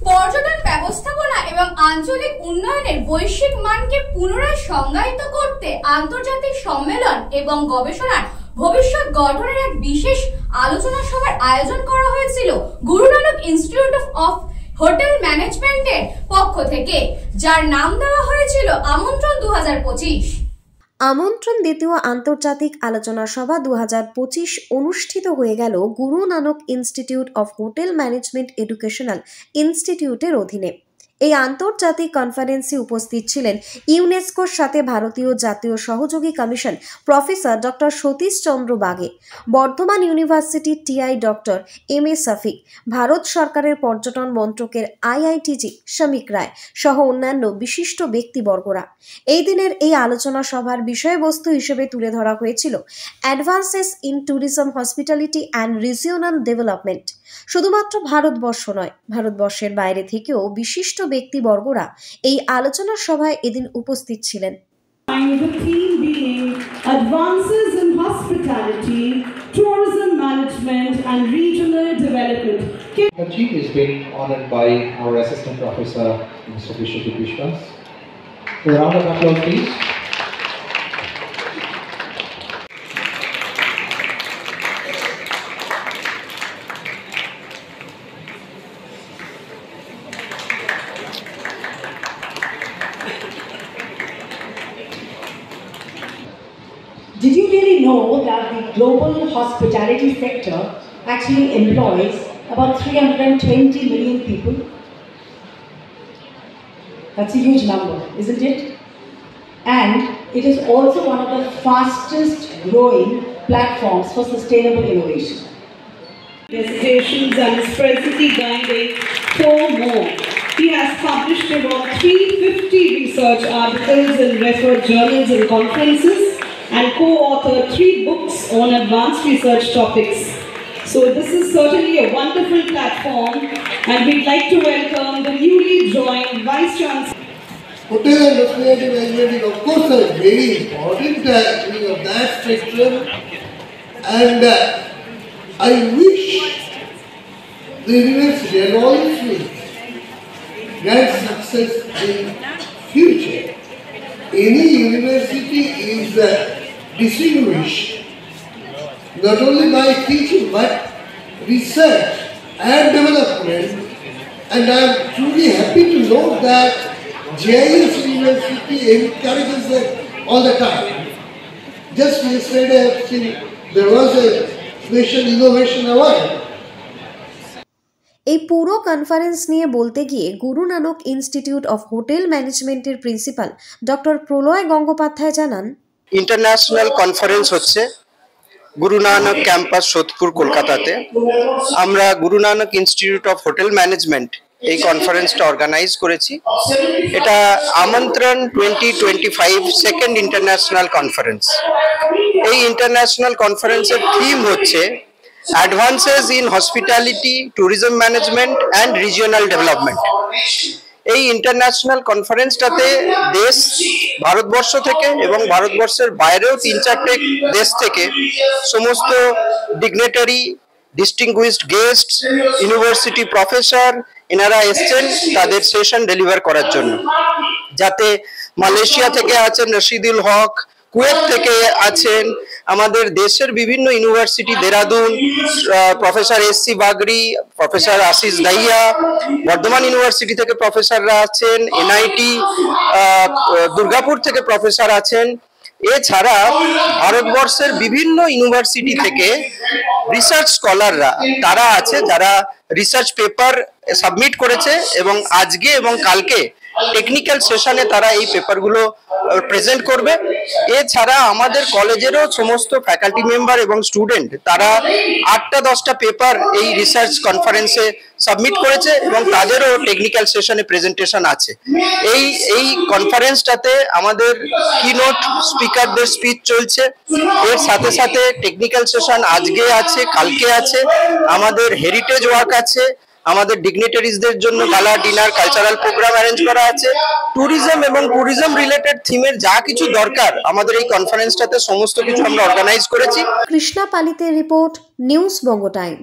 পর্যটন ব্যবস্থাপনা এবং আঞ্চলিক উন্নয়নের বৈশ্বিক মানকে পুনরায় সংজ্ঞায়িত করতে আন্তর্জাতিক সম্মেলন এবং গবেষণার ভবিষ্যৎ গঠনের এক বিশেষ আলোচনা সভার আয়োজন করা হয়েছিল Guru Nanak institute of hotel ম্যানেজমেন্টের পক্ষ থেকে, যার নাম দেওয়া হয়েছিল আমন্ত্রণ 2025। আমন্ত্রণ দ্বিতীয় আন্তর্জাতিক আলোচনা সভা 2025 অনুষ্ঠিত হয়ে গেল Guru Nanak institute of hotel management educational ইনস্টিটিউটের অধীনে। এই আন্তর্জাতিক কনফারেন্সে উপস্থিত ছিলেন ইউনেস্কোর সাথে ভারতীয় জাতীয় সহযোগী commission professor doctor Satish Chandra Bage, Bardhaman university টিআই doctor M A Shafique, Bharat সরকারের পর্যটন মন্ত্রকের আইআইটিজি শ্রমিক রায় সহ অন্যান্য বিশিষ্ট ব্যক্তিবর্গরা। এই দিনের এই আলোচনা সভার বিষয়বস্তু হিসেবে তুলে ধরা হয়েছিল advances in tourism, hospitality and regional development. শুধুমাত্র ভারতবর্ষ নয়, ভারতবর্ষের বাইরে থেকেও বিশিষ্ট ব্যক্তিবর্গরা এই আলোচনা সভায় এদিন উপস্থিত ছিলেন। The theme being Advances in Hospitality, Tourism Management and Regional Development. The chief is being honored by our Assistant Professor, Mr. Vishwajit Vishwas. A round of applause, please. Did you really know that the global hospitality sector actually employs about 320 million people? That's a huge number, isn't it? And it is also one of the fastest growing platforms for sustainable innovation. Destinations and is presently guiding 4 more. He has published about 350 research articles in referred journals and conferences, and co-authored 3 books on advanced research topics. So this is certainly a wonderful platform, and we'd like to welcome the newly joined Vice Chancellor. Hotel and hospitality management is of course a very important thing of that spectrum, and I wish the university and all its wings grant success in future. Any university is distinguished not only by teaching but research and development, and I am truly happy to know that JIS University encourages that all the time. Just yesterday I have seen there was a special innovation award. এই পুরো conference নিয়ে বলতে গিয়ে Guru Nanak institute of hotel ম্যানেজমেন্টের principal doctor প্রলয় গঙ্গোপাধ্যায় জানান, international conference হচ্ছে Guru Nanak campus Sodepur, কলকাতাতে। আমরা Guru Nanak institute of hotel management এই কনফারেন্সটা অর্গানাইজ করেছি। এটা আমন্ত্রণ 2025 সেকেন্ড ইন্টারন্যাশনাল কনফারেন্স। এই ইন্টারন্যাশনাল কনফারেন্সের থিম হচ্ছে advances in hospitality, tourism management and regional development. এই ইন্টারন্যাশনাল কনফারেন্সটাতে দেশ ভারতবর্ষ থেকে এবং ভারতবর্ষের বাইরেও 3-4টে দেশ থেকে সমস্ত ডিগনিটারি, ডিস্টিংগুইশড গেস্ট, ইউনিভার্সিটি প্রফেসর এনারা এসছেন তাদের সেশন ডেলিভার করার জন্য। যাতে মালয়েশিয়া থেকে আছেন রশিদুল হক, কুয়েত থেকে আছেন, আমাদের দেশের বিভিন্ন ইউনিভার্সিটি, দেরাদুন প্রফেসর এসসি বাগরি, প্রফেসর আশিস দাহিয়া, বর্ধমান ইউনিভার্সিটি থেকে প্রফেসররা আছেন, এনআইটি দুর্গাপুর থেকে প্রফেসর আছেন। এছাড়া ভারতবর্ষের বিভিন্ন ইউনিভার্সিটি থেকে রিসার্চ স্কলাররা তারা আছে, যারা রিসার্চ পেপার সাবমিট করেছে এবং আজকে এবং কালকে টেকনিক্যাল সেশনে তারা এই পেপারগুলো প্রেজেন্ট করবে। এছাড়া আমাদের কলেজেরও সমস্ত ফ্যাকাল্টি মেম্বার এবং স্টুডেন্ট তারা 8টা-10টা পেপার এই রিসার্চ কনফারেন্সে সাবমিট করেছে এবং তাদেরও টেকনিক্যাল সেশনে প্রেজেন্টেশন আছে। এই কনফারেন্সটাতে আমাদের কিনোট স্পিকারদের স্পিচ চলছে, এর সাথে সাথে টেকনিক্যাল সেশন আজকে আছে, কালকে আছে, আমাদের হেরিটেজ ওয়াক আছে, আমাদের ডিগনিটারিজদের জন্য গালা, ডিনার, কালচারাল প্রোগ্রাম অ্যারেঞ্জ করা আছে। ট্যুরিজম এবং ট্যুরিজম রিলেটেড থিমের যা কিছু দরকার আমাদের এই কনফারেন্সটাতে সমস্ত কিছু আমরা অর্গানাইজ করেছি। কৃষ্ণা পালিতের রিপোর্ট, নিউজ বঙ্গ টাইম।